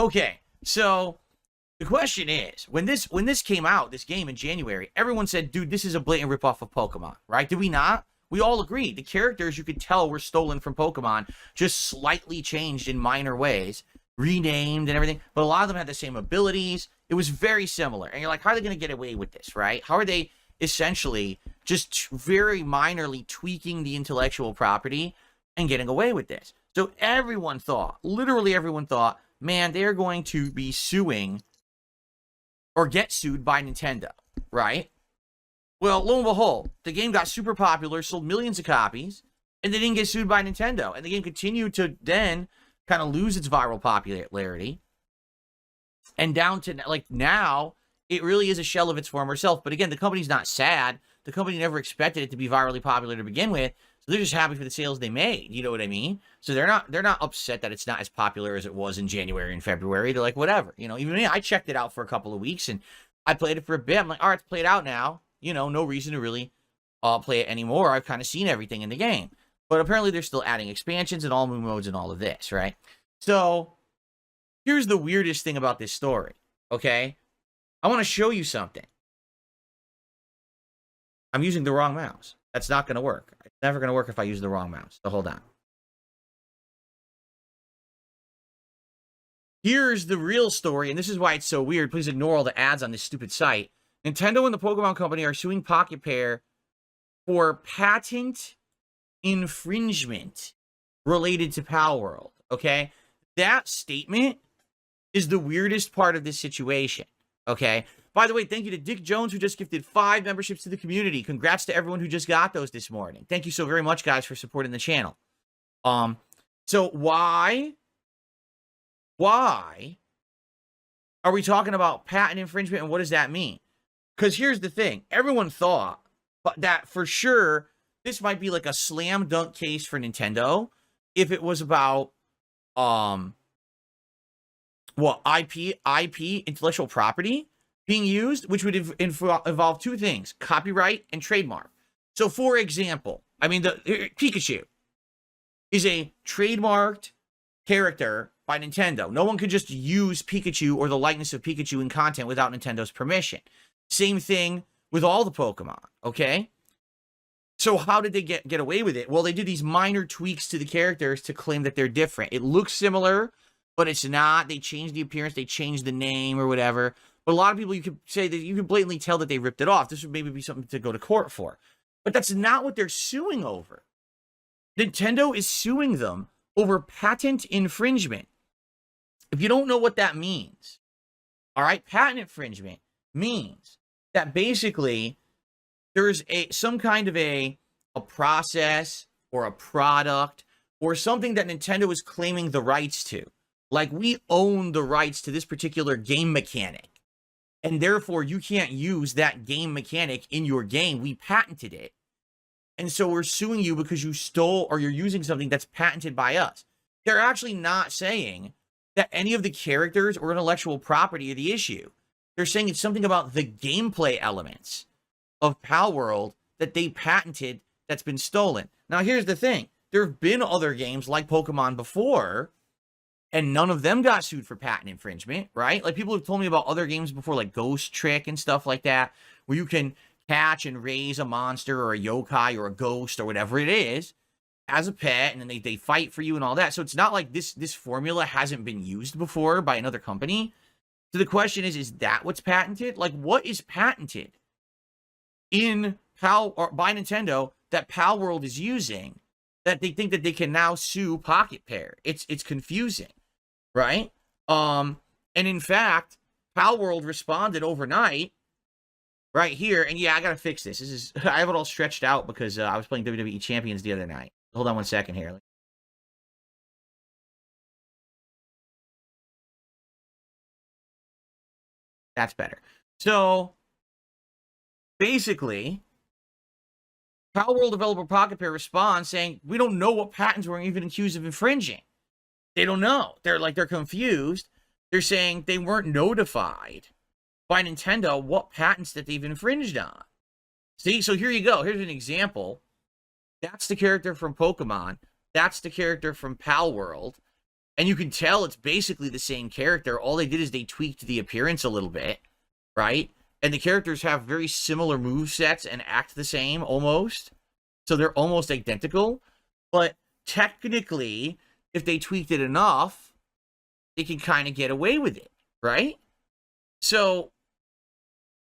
Okay, so the question is, when this came out, this game in January, everyone said, dude, this is a blatant ripoff of Pokemon, right? Did we not? We all agreed. The characters, you could tell, were stolen from Pokemon, just slightly changed in minor ways, renamed and everything, but a lot of them had the same abilities. It was very similar. And you're like, how are they going to get away with this, right? How are they essentially just very minorly tweaking the intellectual property and getting away with this? So everyone thought, literally everyone thought, man, they're going to be suing or get sued by Nintendo, right? Well, lo and behold, the game got super popular, sold millions of copies, and they didn't get sued by Nintendo. And the game continued to then kind of lose its viral popularity. And down to, like, now, it really is a shell of its former self. But again, the company's not sad. The company never expected it to be virally popular to begin with. So they're just happy for the sales they made. You know what I mean? So they're not upset that it's not as popular as it was in January and February. They're like, whatever. You know, even me, I checked it out for a couple of weeks, and I played it for a bit. I'm like, all right, it's played out now. You know, no reason to really play it anymore. I've kind of seen everything in the game. But apparently they're still adding expansions and all new modes and all of this, right? So here's the weirdest thing about this story, okay? I want to show you something. I'm using the wrong mouse. That's not going to work. It's never going to work if I use the wrong mouse. So hold on. Here's the real story, and this is why it's so weird. Please ignore all the ads on this stupid site. Nintendo and the Pokemon Company are suing Pocket Pair for patent infringement related to Palworld, okay? That statement is the weirdest part of this situation, okay? By the way, thank you to Dick Jones, who just gifted 5 memberships to the community. Congrats to everyone who just got those this morning. Thank you so very much, guys, for supporting the channel. So why are we talking about patent infringement, and what does that mean? Because here's the thing. Everyone thought that for sure this might be like a slam dunk case for Nintendo if it was about IP, intellectual property being used, which would involve 2 things: copyright and trademark. So for example, I mean, Pikachu is a trademarked character by Nintendo. No one could just use Pikachu or the likeness of Pikachu in content without Nintendo's permission. Same thing with all the Pokemon, okay? So how did they get away with it? Well, they did these minor tweaks to the characters to claim that they're different. It looks similar, but it's not. They changed the appearance, they changed the name or whatever. But a lot of people, you could say that you can blatantly tell that they ripped it off. This would maybe be something to go to court for. But that's not what they're suing over. Nintendo is suing them over patent infringement. If you don't know what that means, all right, patent infringement means that basically there's some kind of a process or a product or something that Nintendo is claiming the rights to. Like, we own the rights to this particular game mechanic, and therefore you can't use that game mechanic in your game. We patented it. And so we're suing you because you stole or you're using something that's patented by us. They're actually not saying that any of the characters or intellectual property are the issue. They're saying it's something about the gameplay elements of Palworld that they patented that's been stolen. Now, here's the thing. There have been other games like Pokemon before, and none of them got sued for patent infringement, right? Like, people have told me about other games before, like Ghost Trick and stuff like that, where you can catch and raise a monster or a yokai or a ghost or whatever it is as a pet, and then they fight for you and all that. So it's not like this formula hasn't been used before by another company. So the question is that what's patented? Like, what is patented in by Nintendo that Palworld is using that they think that they can now sue Pocket Pair? It's confusing, right? And in fact, Palworld responded overnight right here. And yeah, I gotta fix this. I have it all stretched out because I was playing WWE Champions the other night. Hold on one second here. That's better. So basically, Palworld developer Pocket Pair responds saying, we don't know what patents we're even accused of infringing. They don't know. They're confused. They're saying they weren't notified by Nintendo what patents that they've infringed on. See, so here you go. Here's an example. That's the character from Pokemon. That's the character from Palworld. And you can tell it's basically the same character. All they did is they tweaked the appearance a little bit, right? And the characters have very similar movesets and act the same almost. So they're almost identical. But technically, if they tweaked it enough, they can kind of get away with it, right? So,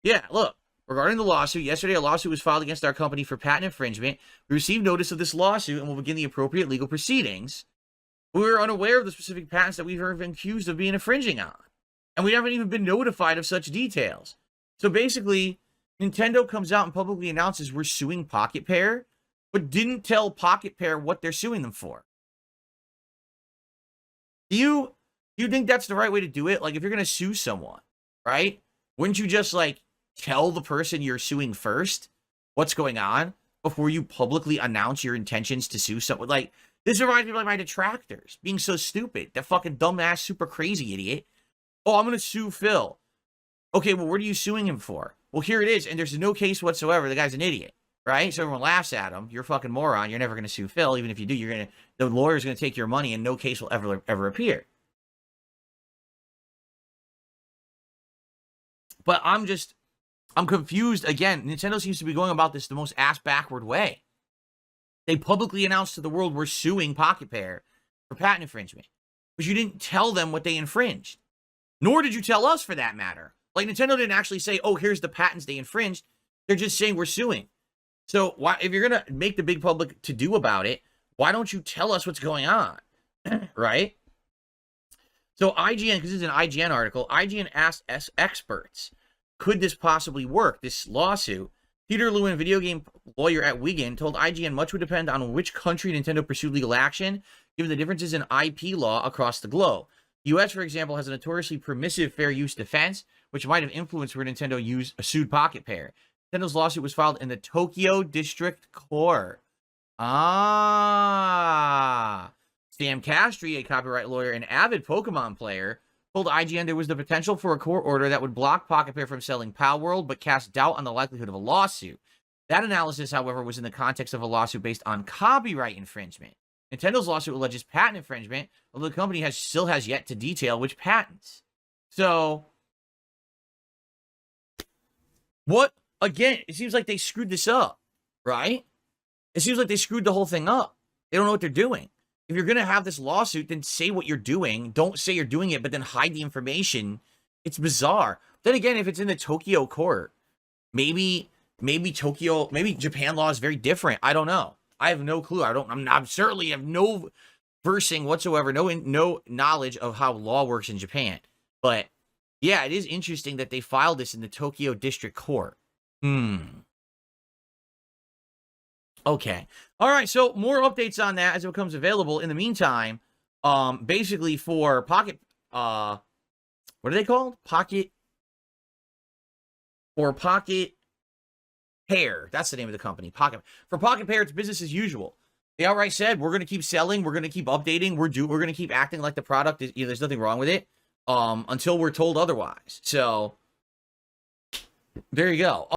yeah, look. Regarding the lawsuit, yesterday a lawsuit was filed against our company for patent infringement. We received notice of this lawsuit and will begin the appropriate legal proceedings. We were unaware of the specific patents that we've been accused of being infringing on. And we haven't even been notified of such details. So basically, Nintendo comes out and publicly announces we're suing Pocket Pair, but didn't tell Pocket Pair what they're suing them for. Do you think that's the right way to do it? Like, if you're going to sue someone, right? Wouldn't you just, like, tell the person you're suing first what's going on before you publicly announce your intentions to sue someone? Like, this reminds me of like my detractors being so stupid. That fucking dumbass, super crazy idiot. Oh, I'm going to sue Phil. Okay, well, what are you suing him for? Well, here it is, and there's no case whatsoever. The guy's an idiot, right? So everyone laughs at him. You're a fucking moron. You're never going to sue Phil. Even if you do, the lawyer's going to take your money and no case will ever appear. But I'm confused. Again, Nintendo seems to be going about this the most ass-backward way. They publicly announced to the world we're suing Pocket Pair for patent infringement. But you didn't tell them what they infringed. Nor did you tell us, for that matter. Like, Nintendo didn't actually say, oh, here's the patents they infringed. They're just saying we're suing. So why, if you're going to make the big public to do about it, why don't you tell us what's going on? Right? So IGN, because this is an IGN article, IGN asked experts, could this possibly work, this lawsuit? Peter Lewin, video game lawyer at Wigan, told IGN much would depend on which country Nintendo pursued legal action, given the differences in IP law across the globe. The U.S., for example, has a notoriously permissive fair use defense, which might have influenced where Nintendo sued Pocket Pair. Nintendo's lawsuit was filed in the Tokyo District Court. Sam Castry, a copyright lawyer and avid Pokemon player, told IGN there was the potential for a court order that would block Pocket Pair from selling Palworld, but cast doubt on the likelihood of a lawsuit. That analysis, however, was in the context of a lawsuit based on copyright infringement. Nintendo's lawsuit alleges patent infringement, although the company still has yet to detail which patents. So, what? Again, it seems like they screwed this up, right? It seems like they screwed the whole thing up. They don't know what they're doing. If you're going to have this lawsuit, then say what you're doing. Don't say you're doing it, but then hide the information. It's bizarre. Then again, if it's in the Tokyo court, maybe Japan law is very different. I don't know. I have no clue. I'm certainly have no versing whatsoever, no knowledge of how law works in Japan. But yeah, it is interesting that they filed this in the Tokyo District Court. Okay. All right. So more updates on that as it becomes available. In the meantime, basically for Pocket, what are they called? Pocket Pair. That's the name of the company. For Pocket Pair, it's business as usual. They outright said, we're going to keep selling. We're going to keep updating. We're going to keep acting like the product is, there's nothing wrong with it, until we're told otherwise. So there you go.